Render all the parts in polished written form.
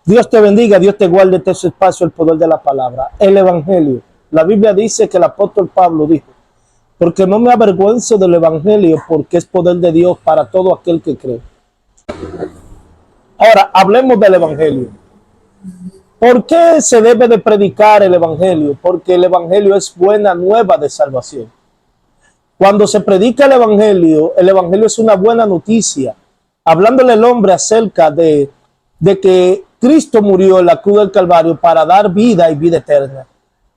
Dios te bendiga, Dios te guarde este su espacio, el poder de la palabra, el evangelio. La Biblia dice que el apóstol Pablo dijo, porque no me avergüenzo del evangelio, porque es poder de Dios para todo aquel que cree. Ahora, hablemos del evangelio. ¿Por qué se debe de predicar el evangelio? Porque el evangelio es buena nueva de salvación. Cuando se predica el evangelio es una buena noticia, hablándole al hombre acerca de que Cristo murió en la cruz del Calvario para dar vida y vida eterna.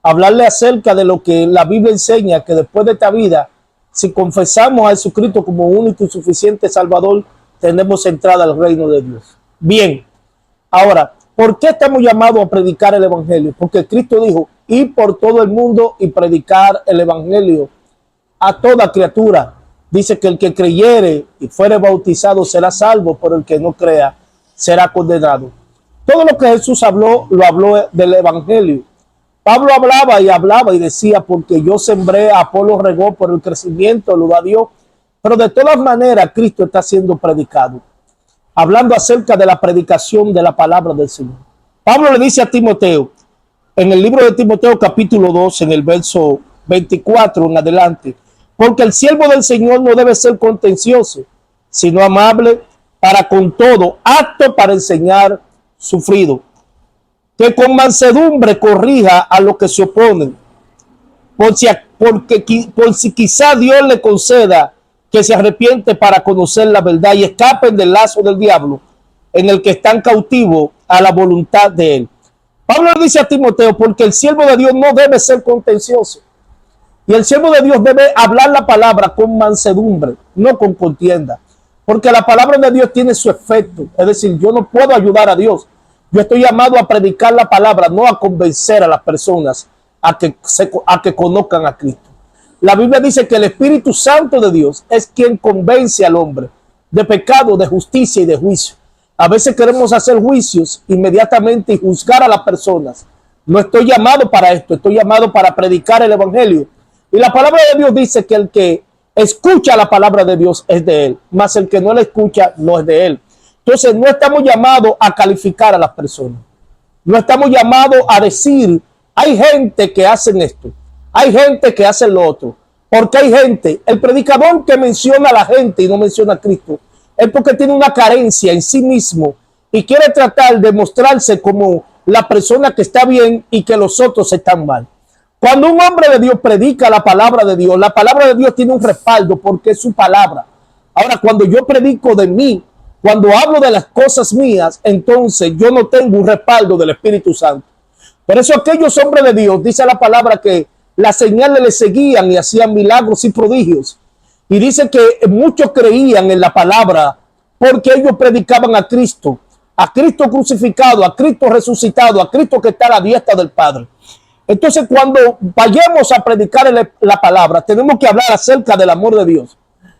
Hablarle acerca de lo que la Biblia enseña, que después de esta vida, si confesamos a Jesucristo como único y suficiente Salvador, tenemos entrada al reino de Dios. Bien, ahora, ¿por qué estamos llamados a predicar el evangelio? Porque Cristo dijo, ir por todo el mundo y predicar el evangelio a toda criatura. Dice que el que creyere y fuere bautizado será salvo, pero el que no crea será condenado. Todo lo que Jesús habló, lo habló del evangelio. Pablo hablaba y decía, porque yo sembré, Apolo regó, por el crecimiento lo da Dios. Pero de todas maneras, Cristo está siendo predicado, hablando acerca de la predicación de la palabra del Señor. Pablo le dice a Timoteo, en el libro de Timoteo capítulo 2, en el verso 24 en adelante, porque el siervo del Señor no debe ser contencioso, sino amable para con todo, apto para enseñar, sufrido, que con mansedumbre corrija a los que se oponen, por si quizá Dios le conceda que se arrepiente para conocer la verdad y escapen del lazo del diablo en el que están cautivos a la voluntad de él. Pablo le dice a Timoteo, porque el siervo de Dios no debe ser contencioso. Y el siervo de Dios debe hablar la palabra con mansedumbre, no con contienda. Porque la palabra de Dios tiene su efecto. Es decir, yo no puedo ayudar a Dios. Yo estoy llamado a predicar la palabra, no a convencer a las personas a que conozcan a Cristo. La Biblia dice que el Espíritu Santo de Dios es quien convence al hombre de pecado, de justicia y de juicio. A veces queremos hacer juicios inmediatamente y juzgar a las personas. No estoy llamado para esto, estoy llamado para predicar el evangelio. Y la palabra de Dios dice que el que escucha la palabra de Dios es de él, mas el que no la escucha no es de él. Entonces no estamos llamados a calificar a las personas. No estamos llamados a decir, hay gente que hacen esto, hay gente que hace lo otro. Porque hay gente, el predicador que menciona a la gente y no menciona a Cristo, es porque tiene una carencia en sí mismo y quiere tratar de mostrarse como la persona que está bien y que los otros están mal. Cuando un hombre de Dios predica la palabra de Dios tiene un respaldo porque es su palabra. Ahora, cuando yo predico de mí, cuando hablo de las cosas mías, entonces yo no tengo un respaldo del Espíritu Santo. Por eso aquellos hombres de Dios, dice la palabra, que las señales les seguían y hacían milagros y prodigios. Y dice que muchos creían en la palabra porque ellos predicaban a Cristo crucificado, a Cristo resucitado, a Cristo que está a la diestra del Padre. Entonces, cuando vayamos a predicar la palabra, tenemos que hablar acerca del amor de Dios.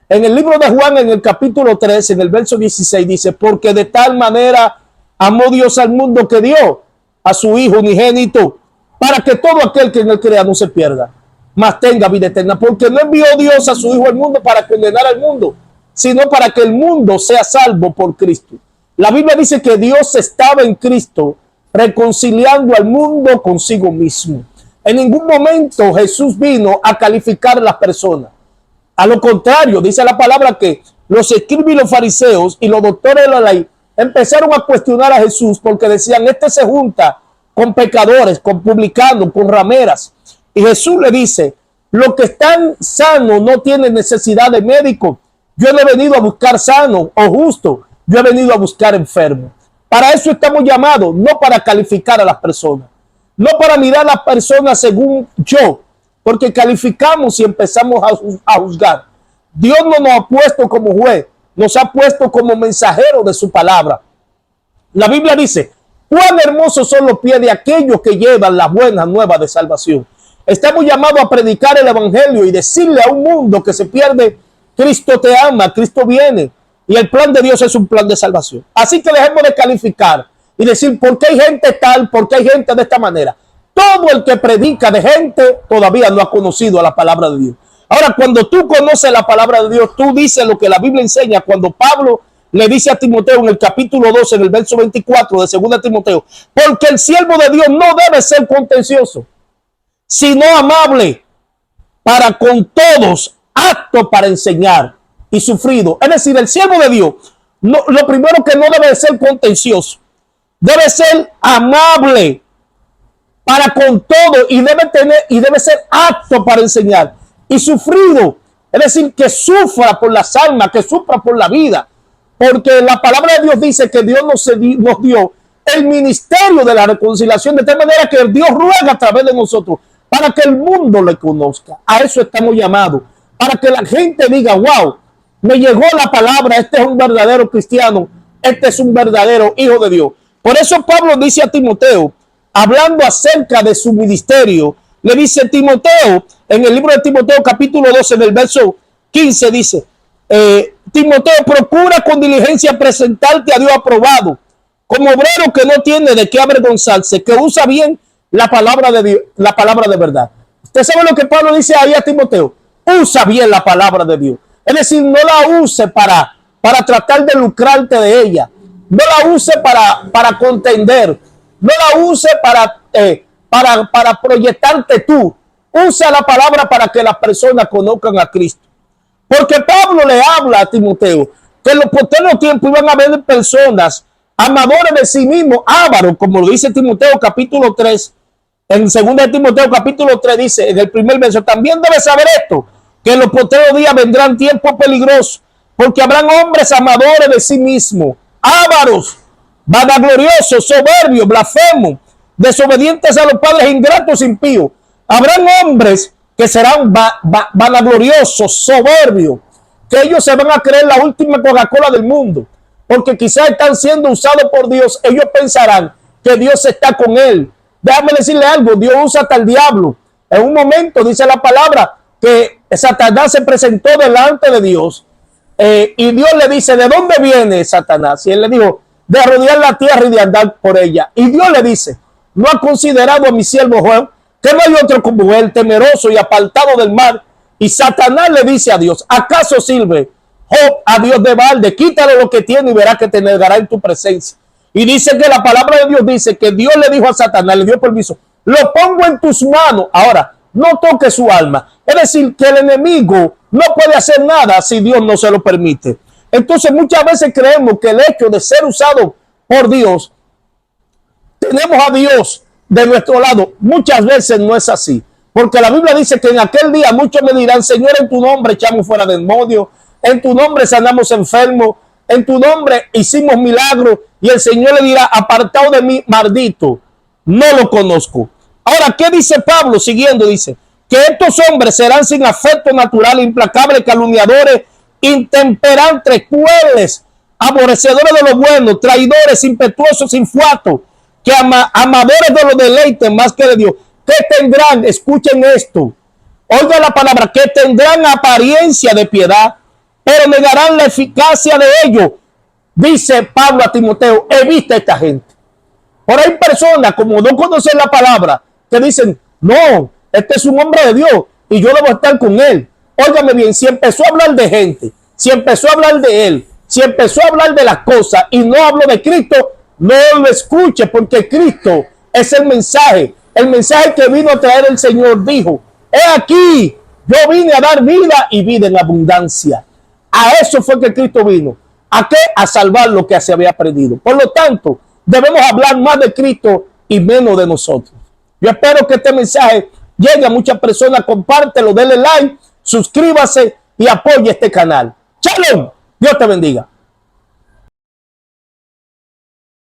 En el libro de Juan, en el capítulo 3, en el verso 16, dice, porque de tal manera amó Dios al mundo que dio a su Hijo unigénito, para que todo aquel que en él crea no se pierda, mas tenga vida eterna. Porque no envió Dios a su Hijo al mundo para condenar al mundo, sino para que el mundo sea salvo por Cristo. La Biblia dice que Dios estaba en Cristo reconciliando al mundo consigo mismo. En ningún momento Jesús vino a calificar a las personas. A lo contrario, dice la palabra que los escribas y los fariseos y los doctores de la ley empezaron a cuestionar a Jesús porque decían, este se junta con pecadores, con publicanos, con rameras. Y Jesús le dice, los que están sanos no tienen necesidad de médico. Yo no he venido a buscar sano o justo, yo he venido a buscar enfermo. Para eso estamos llamados, no para calificar a las personas, no para mirar a las personas según yo, porque calificamos y empezamos a juzgar. Dios no nos ha puesto como juez, nos ha puesto como mensajero de su palabra. La Biblia dice, cuán hermosos son los pies de aquellos que llevan las buenas nuevas de salvación. Estamos llamados a predicar el evangelio y decirle a un mundo que se pierde, Cristo te ama, Cristo viene. Y el plan de Dios es un plan de salvación. Así que dejemos de calificar y decir por qué hay gente tal, por qué hay gente de esta manera. Todo el que predica de gente todavía no ha conocido a la palabra de Dios. Ahora, cuando tú conoces la palabra de Dios, tú dices lo que la Biblia enseña. Cuando Pablo le dice a Timoteo en el capítulo 12, en el verso 24 de 2 Timoteo, porque el siervo de Dios no debe ser contencioso, sino amable para con todos, apto para enseñar y sufrido. Es decir, el siervo de Dios, no, lo primero que no debe ser contencioso, debe ser amable para con todo y debe ser apto para enseñar y sufrido. Es decir, que sufra por las almas, que sufra por la vida. Porque la palabra de Dios dice que Dios nos dio el ministerio de la reconciliación, de tal manera que Dios ruega a través de nosotros para que el mundo le conozca. A eso estamos llamados. Para que la gente diga, wow, me llegó la palabra, este es un verdadero cristiano, este es un verdadero hijo de Dios. Por eso Pablo dice a Timoteo, hablando acerca de su ministerio, le dice Timoteo, en el libro de Timoteo capítulo 12, en el verso 15, dice, Timoteo, procura con diligencia presentarte a Dios aprobado, como obrero que no tiene de qué avergonzarse, que usa bien la palabra de Dios, la palabra de verdad. Usted sabe lo que Pablo dice ahí a Timoteo, usa bien la palabra de Dios. Es decir, no la use para tratar de lucrarte de ella, no la use para contender, no la use para proyectarte tú. Usa la palabra para que las personas conozcan a Cristo. Porque Pablo le habla a Timoteo que en los posteriores tiempos iban a haber personas amadores de sí mismos, ávaros, como lo dice Timoteo capítulo 3. En 2 Timoteo capítulo 3 dice, en el primer verso, también debes saber esto, que en los posteriores días vendrán tiempos peligrosos, porque habrán hombres amadores de sí mismos, ávaros, vanagloriosos, soberbios, blasfemos, desobedientes a los padres, ingratos, impíos. Habrán hombres que serán vanagloriosos, soberbios, que ellos se van a creer la última Coca-Cola del mundo, porque quizás están siendo usados por Dios. Ellos pensarán que Dios está con él. Déjame decirle algo, Dios usa hasta el diablo. En un momento dice la palabra que Satanás se presentó delante de Dios y Dios le dice, ¿de dónde viene Satanás? Y él le dijo, de rodear la tierra y de andar por ella. Y Dios le dice, ¿no ha considerado a mi siervo Job, que no hay otro como él, temeroso y apartado del mal? Y Satanás le dice a Dios, ¿acaso sirve Job a Dios de balde? Quítale lo que tiene y verás que te negará en tu presencia. Y dice que la palabra de Dios dice que Dios le dijo a Satanás, le dio permiso, lo pongo en tus manos. Ahora, no toque su alma. Es decir, que el enemigo no puede hacer nada si Dios no se lo permite. Entonces muchas veces creemos que el hecho de ser usado por Dios, tenemos a Dios de nuestro lado. Muchas veces no es así. Porque la Biblia dice que en aquel día muchos me dirán, Señor, en tu nombre echamos fuera demonios, en tu nombre sanamos enfermos, en tu nombre hicimos milagros. Y el Señor le dirá, apartado de mí, maldito, no lo conozco. Ahora, ¿qué dice Pablo? Siguiendo, dice, que estos hombres serán sin afecto natural, implacables, calumniadores, intemperantes, crueles, aborrecedores de lo bueno, traidores, impetuosos, infuatos, que amadores de los deleites más que de Dios, que tendrán, escuchen esto, oigan la palabra, que tendrán apariencia de piedad, pero negarán la eficacia de ello. Dice Pablo a Timoteo, evita a esta gente. Ahora hay personas, como no conocen la palabra, que dicen, no, este es un hombre de Dios y yo debo estar con él. Óigame bien, si empezó a hablar de gente, si empezó a hablar de él, si empezó a hablar de las cosas y no habló de Cristo, no lo escuche, porque Cristo es el mensaje que vino a traer el Señor. Dijo, he aquí, yo vine a dar vida y vida en abundancia. A eso fue que Cristo vino. ¿A qué? A salvar lo que se había perdido. Por lo tanto, debemos hablar más de Cristo y menos de nosotros. Yo espero que este mensaje llegue a muchas personas. Compártelo, denle like, suscríbase y apoye este canal. ¡Shalom! Dios te bendiga.